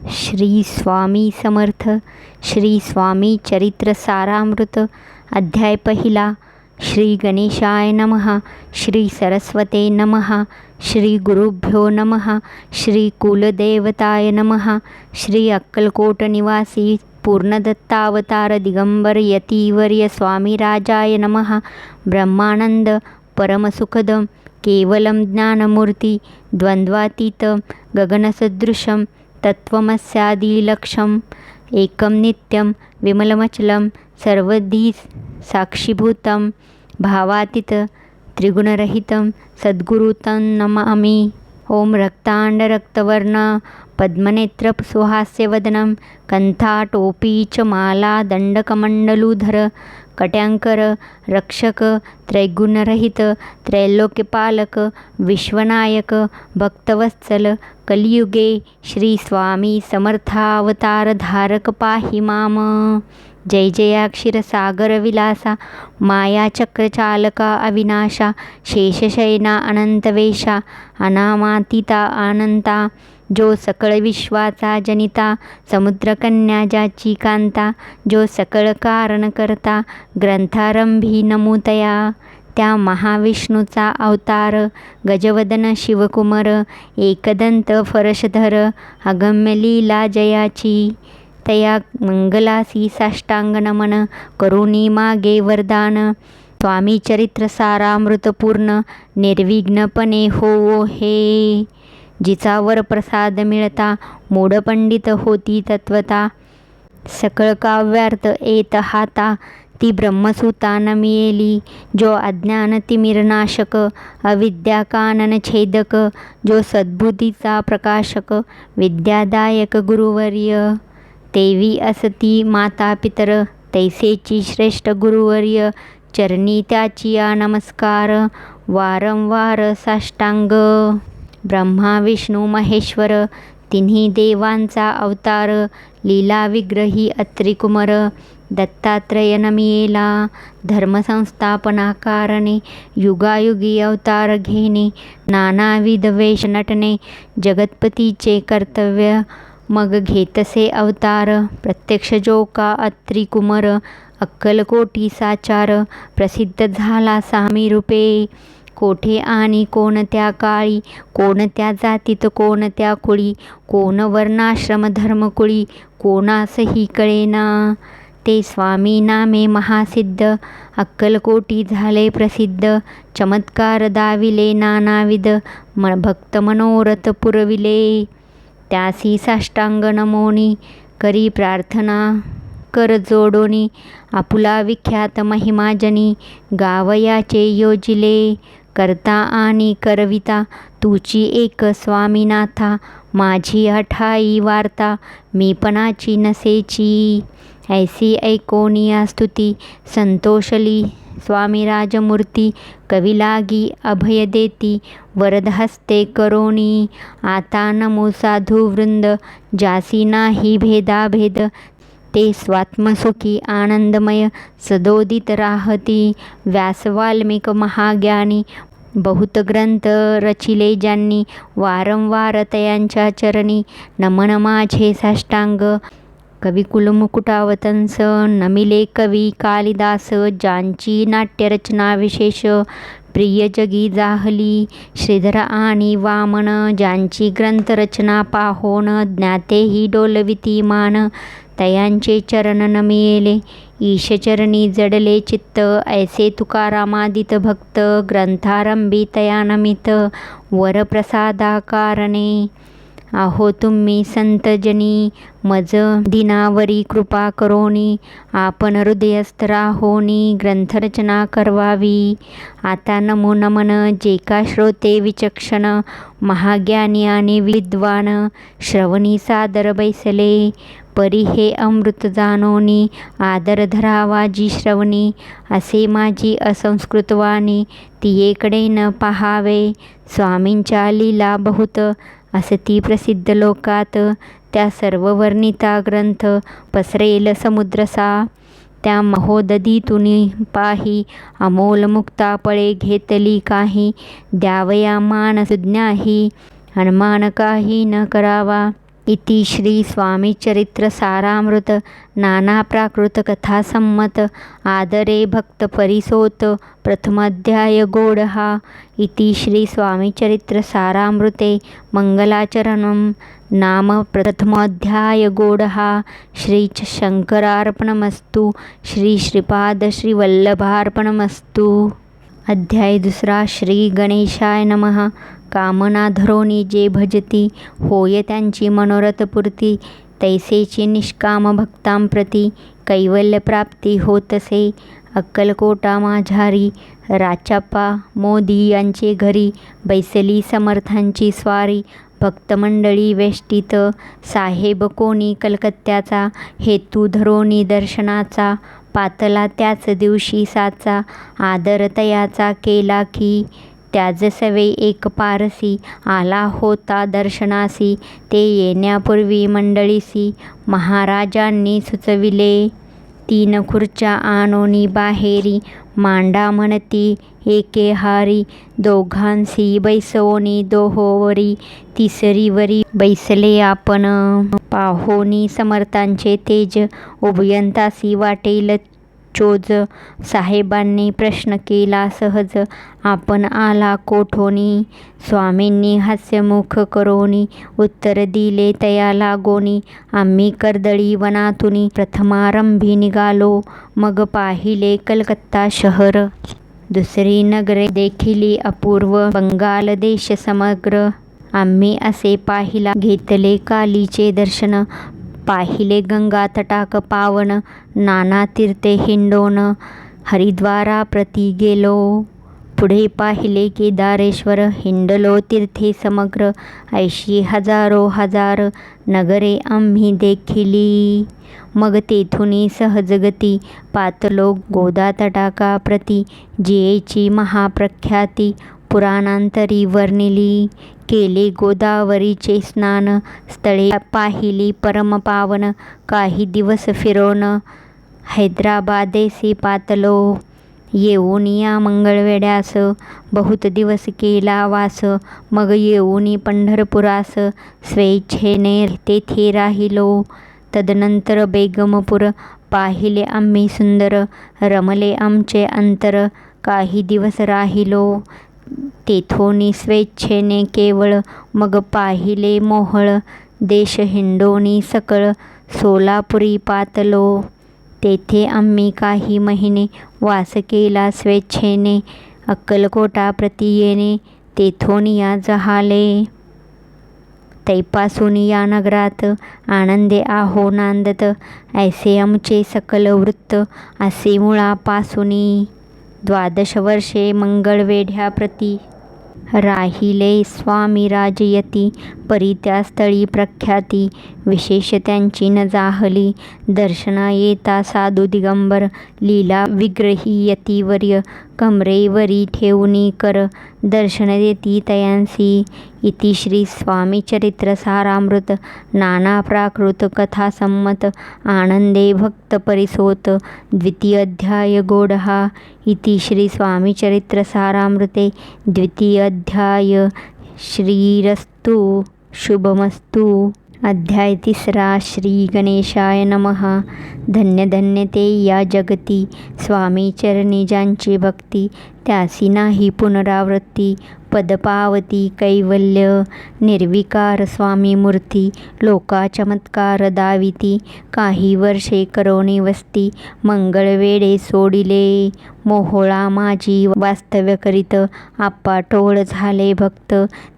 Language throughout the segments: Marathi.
श्री स्वामी समर्थ. श्री स्वामी चरित्र सारामृत. अध्याय पहिला. श्री गणेशाय नमः. श्री सरस्वते नमः. श्री गुरुभ्यो नमः. श्री कुलदेवताय नमः. श्री अक्कलकोट निवासी पूर्णदत्तावतार दिगंबर यतीवर्य स्वामीराजाय नमः. ब्रह्मानंद परमसुखद केवलं ज्ञानमूर्ति द्वंद्वातीत गगनसदृशं तत्त्वमस्यादिलक्ष्यम् एकं नित्यं विमलमचलं सर्वधी साक्षीभूतं भावातीत त्रिगुणरहितं सद्गुरुतं नमामि. ओम रक्तांड रक्तवर्ण पद्मनेत्र सुहास्यवदनं कंठाटोपी च माला दंडकमंडलूधर कट्यांकर रक्षक त्रैगुणरहित त्रैलोक्यपालक विश्वनायक भक्तवत्सल कलियुगे श्री स्वामी समर्थावतार धारक पाहि माम. जय जया क्षीरसागर विलासा मायाचक्रचालका अविनाशा शेषशयना अनंतवेशा अनामातीता अनंता जो सकळ विश्वाचा जनिता समुद्रकन्या ज्याची कांता जो सकळ कारण करता ग्रंथारंभी नमूतया त्या महाविष्णूचा अवतार गजवदन शिवकुमार एकदंत फरशधर अगम्य लीला जयाची तया मंगलासी साष्टांग नमन करुणी मागे वरदान. स्वामी चरित्र सारामृतपूर्ण निर्विघ्नपणे होवो हे. जिचा वर प्रसाद मिळता मूढपंडित होती तत्वता सकळ काव्यार्थ येत हाता ती ब्रह्मसूता न मिळेली. जो अज्ञान तिमिरनाशक अविद्या कानन छेदक जो सद्बुद्धीचा प्रकाशक विद्यादायक गुरुवर्य तेवी असती माता पितर तैसेची श्रेष्ठ गुरुवर्य चरणी त्याची नमस्कार वारंवार साष्टांग. ब्रह्मा विष्णू महेश्वर तिन्ही देवांचा अवतार लीला विग्रही अत्रिकुमार दत्तात्रय नमियेला धर्मसंस्थापनाकारणे युगायुगी अवतार घेणे नानाविध वेश नटणे जगतपतीचे कर्तव्य मग घेतसे अवतार. प्रत्यक्ष जो का अत्रिकुमार अक्कलकोटी साचार प्रसिद्ध झाला सामी रूपे कोठे आणि कोणत्या काळी कोणत्या जातीत कोणत्या कुळी कोण वर्णाश्रम धर्मकुळी कोणासही कळेना ते स्वामी नामे महासिद्ध अक्कलकोटी झाले प्रसिद्ध चमत्कार दाविले नानाविध भक्त मनोरथ पुरविले. त्यासी साष्टांग नमोनी करी प्रार्थना कर जोडोनी आपुला विख्यात महिमाजनी गावयाचे योजिले करता आणि करविता तुची एक स्वामीनाथा माझी अठाई वार्ता मीपणाची नसेची. ऐसी ऐकोनिया स्तुती संतोषली स्वामी राजमूर्ती कविलागी अभय देती वरद हस्ते करोनी आता नमो साधू वृंद जासी नाही भेदाभेद ते स्वात्मसुखी आनंदमय सदोदित राहती. व्यास वाल्मिक महाज्ञानी बहुत ग्रंथ रचिले ज्यांनी वारंवार तयांच्या चरणी नमन माझे साष्टांग. कविकुल मुकुटावतंस नमिले कवी कालिदास ज्यांची नाट्यरचना विशेष प्रिय जगी जाहली श्रीधर आणि वामन ज्यांची ग्रंथरचना पाहोन ज्ञातेही डोलविती मान तयांचे चरण नमिले ईशचरणी जडले चित्त ऐसे तुकारामादित भक्त ग्रंथारंभी तया नमित वरप्रसादाकारणे. आहो तुम्ही संतजनी मज दिनावरी कृपा करोनी आपण हृदयस्थ राहोनी ग्रंथरचना करवावी. आता नमो नमन जे का श्रोते विचक्षण महाज्ञानी आणि विद्वान श्रवणी सादर बैसले परी हे अमृत जाणोनी आदर धरावा जी श्रवणी असे माझी असंस्कृतवाणी तियेकडे न पहावे. स्वामींच्या लीला बहुत असती प्रसिद्ध लोकात त्या सर्व वर्णिता ग्रंथ पसरेल समुद्रसा त्या महोदधीतून पाही अमोल मुक्ता पळे घेतली काही द्यावया मान सुज्ञाही अनुमान काही न करावा इति श्री स्वामी चरित्र सारामृत नाना प्राकृत कथा सम्मत आदरे भक्त परिसोत प्रथमाध्याय गोडहा इति श्री स्वामी चरित्र सारामृते मंगलाचरणम नाम प्रथमोध्याय गोडहा श्री शंकरार्पणमस्तु श्री श्रीपाद श्री वल्लभार्पणमस्तु। अध्याय दुसरा श्री गणेशाय नमः। कामना धरोनी जे भजती होय त्यांची मनोरथपूर्ती तैसेची निष्काम भक्तांप्रती कैवल्य प्राप्ती होतसे। अक्कलकोटा माझारी राचाप्पा मोदी यांचे घरी बैसली समर्थांची स्वारी भक्तमंडळी वेष्टीत साहेब कोणी कलकत्त्याचा हेतू धरोनी दर्शनाचा पातला त्याच दिवशी साचा आदर तयाचा केला की त्याज सवे एक पारसी आला होता दर्शनासी ते येण्यापूर्वी मंडळीसी महाराजांनी सुचविले 3 खुर्च्या आणोनी बाहेरी मांडा म्हणती एके हारी दोघांसी बैसवोनी दोहोवरी तिसरीवरी बैसले आपण पाहोनी समर्थांचे तेज उभयंतासी वाटेल चोज साहेबांनी प्रश्न केला सहज आपण आला कोठोनी स्वामींनी हास्यमुख करोनी उत्तर दिले तया लागोनी आम्ही कर्दळी वनातुनी प्रथमारंभी निघालो मग पाहिले कलकत्ता शहर दुसरी नगरे देखिली अपूर्व बंगाल देश समग्र आम्ही असे पाहिला घेतले कालीचे दर्शन पाहिले गंगा तटाक पावन नाना तीर्थे हिंडोन हरिद्वारा प्रति गेलो पुढे पाहिले केदारेश्वर हिंडलो तीर्थे समग्र 80 हजारो हजार नगरे आम्ही देखिली मग तेथुनी सहजगती पातलो गोदा तटाका प्रति जेची महाप्रख्याती पुराणांतरी वर्णिली केले गोदावरीचे स्नान स्थळे पाहिली परमपावन काही दिवस फिरोन हैदराबादेसी पातलो येऊनिया मंगळवेड्यास बहुत दिवस केला वास मग येऊनी पंढरपुरास स्वेच्छेने तेथे राहिलो तदनंतर बेगमपूर पाहिले आम्ही सुंदर रमले आमचे अंतर काही दिवस राहिलो तेथोनी स्वेच्छेने केवळ मग पाहिले मोहळ देश हिंडोनी सकळ सोलापुरी पातलो तेथे आम्ही काही महिने वास केला स्वेच्छेने अक्कलकोटा प्रति येणे तेथोनिया जहाले तैपासून या नगरात आनंदे आहो नांदत ऐसे आमचे सकल वृत्त असे मुळापासूनी 12 वर्षे मंगळवेढ्या प्रति राहिले स्वामी राजयती परी त्या स्थळी प्रख्याती विशेष त्यांची न जाहली दर्शना येता साधू दिगंबर लीला विग्रही यतीवर्य कमरेवरी ठेवणी कर दर्शन देती तयांसी इति श्री स्वामी चरित्र सारामृत नाना प्राकृत कथा सम्मत आनंदे भक्त परिसोत द्वितीय अध्याय गोडहा इति श्री स्वामी चरित्र सारामृते द्वितीय अध्याय श्रीरस्तु शुभमस्तु। अध्याय तिसरा श्री गणेशाय नमः। धन्य धन्य ते या जगती स्वामी चरणी ज्यांची भक्ती त्यासी नाही पुनरावृत्ती पदपावती कैवल्य निर्विकार स्वामी मूर्ती लोका चमत्कार दाविती काही वर्षे करोनी वस्ती मंगळवेढे सोडिले मोहोळा माझी वास्तव्य करीत आप्पा टोळ झाले भक्त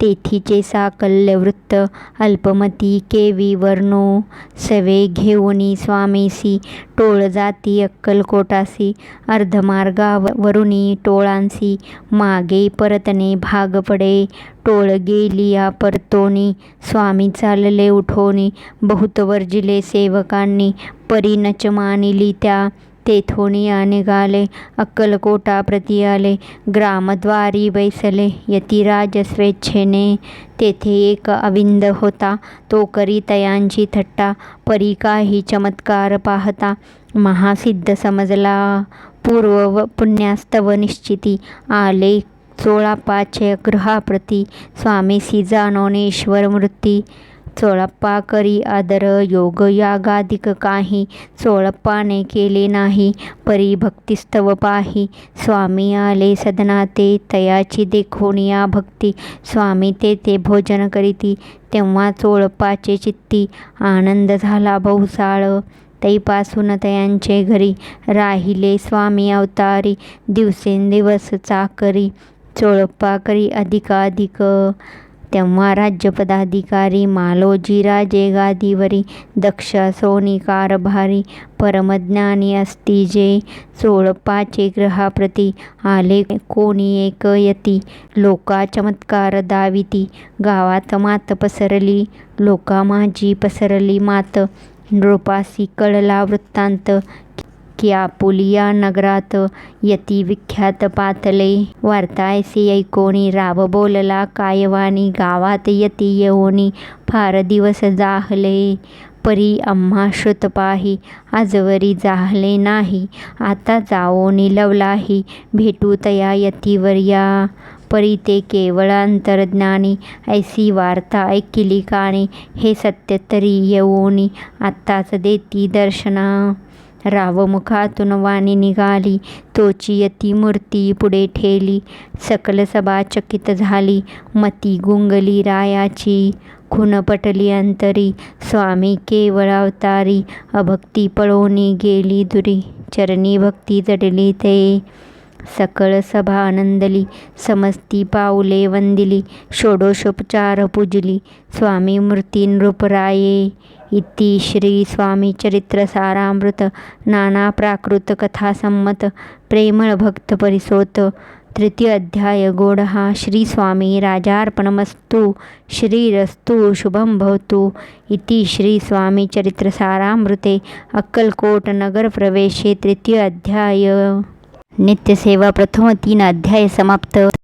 तेथीचे साकल्य वृत्त अल्पमती केवी वर्णो सवे घेऊनी स्वामीसी टोळ जाती अक्कलकोटासी अर्धमार्गावरुनी टोळांसी मागे परतणे भाग पडे टोळ गेलिया परतोनी स्वामी चालले उठोनी बहुत वर्जिले सेवकांनी परी नच मानिली त्या तेथोनिया निघाले अक्कलकोटा प्रति आले ग्रामद्वारी बैसले यतिराज स्वेच्छेने तेथे एक अविंद होता तो करी तयांची थट्टा परी काही चमत्कार पाहता महासिद्ध समजला पूर्व पुण्यास्तव निश्चिती आले 16 पाचे गृहाप्रती स्वामीसी जाणोनेश्वर मूर्ती चोळप्पा करी आदर योग यागाधिक काही, चोळप्पाने केले नाही परी भक्तिस्तव पाही. स्वामी आले सदनाते तयाची देखोनिया भक्ती, स्वामी तेथे भोजन करीती तेव्हा चोळप्पाचे चित्ती. आनंद झाला बहुसाळ तैपासून तयांचे घरी, राहिले स्वामी अवतारी दिवसेंदिवस चाकरी. चोळप्पा करी अधिकाधिक तेव्हा राज्यपदाधिकारी, मालोजी राजे गादीवरी दक्ष सोनी कारभारी. परमज्ञानी असती जे चोळप्पाचे ग्रहाप्रती, आले कोणी एक यती लोका चमत्कार दाविती. गावात मात पसरली लोका माझी पसरली मात, नृपासी कळला वृत्तांत की आपुलिया नगरात यती विख्यात पातले. वार्ता ऐसी ऐकोनी राव बोलला कायवानी, गावात यती येऊनी फार दिवस जाहले परी आम्हा श्रुत पाही. आजवरी जाहले नाही आता जाओनी लवलाही, भेटू तया यतीवर्या परी ते केवळ अंतर्ज्ञानी. ऐसी वार्ता ऐकिली कानी हे सत्य तरी येऊनी, आत्ताच देती दर्शना. राव मुखातून वाणी निघाली तोची यती मूर्ती पुढे ठेली, सकल सभा चकित झाली मती गुंगली रायाची. खुन पटली अंतरी स्वामी केवळ अवतारी, अभक्ती पळोनी गेली दुरी चरणी भक्ती जडली ते. सकळ सभा आनंदली समस्ती पाऊले वंदिली, षोडशोपचार पूजली स्वामी मूर्ती नृपराये. इति श्री स्वामी चरित्र सारामृत नाना प्राकृत कथा संमत, प्रेमळ भक्त परिसोत. तृतीय अध्याय गोडहा. श्री स्वामी राजार्पणमस्तु. श्रीरस्तु शुभम भवतु. इति श्री स्वामी चरित्र सारामृते अक्कलकोट नगर प्रवेशे तृतीय अध्याय. नित्यसेवा प्रथम 3 अध्याय समाप्त.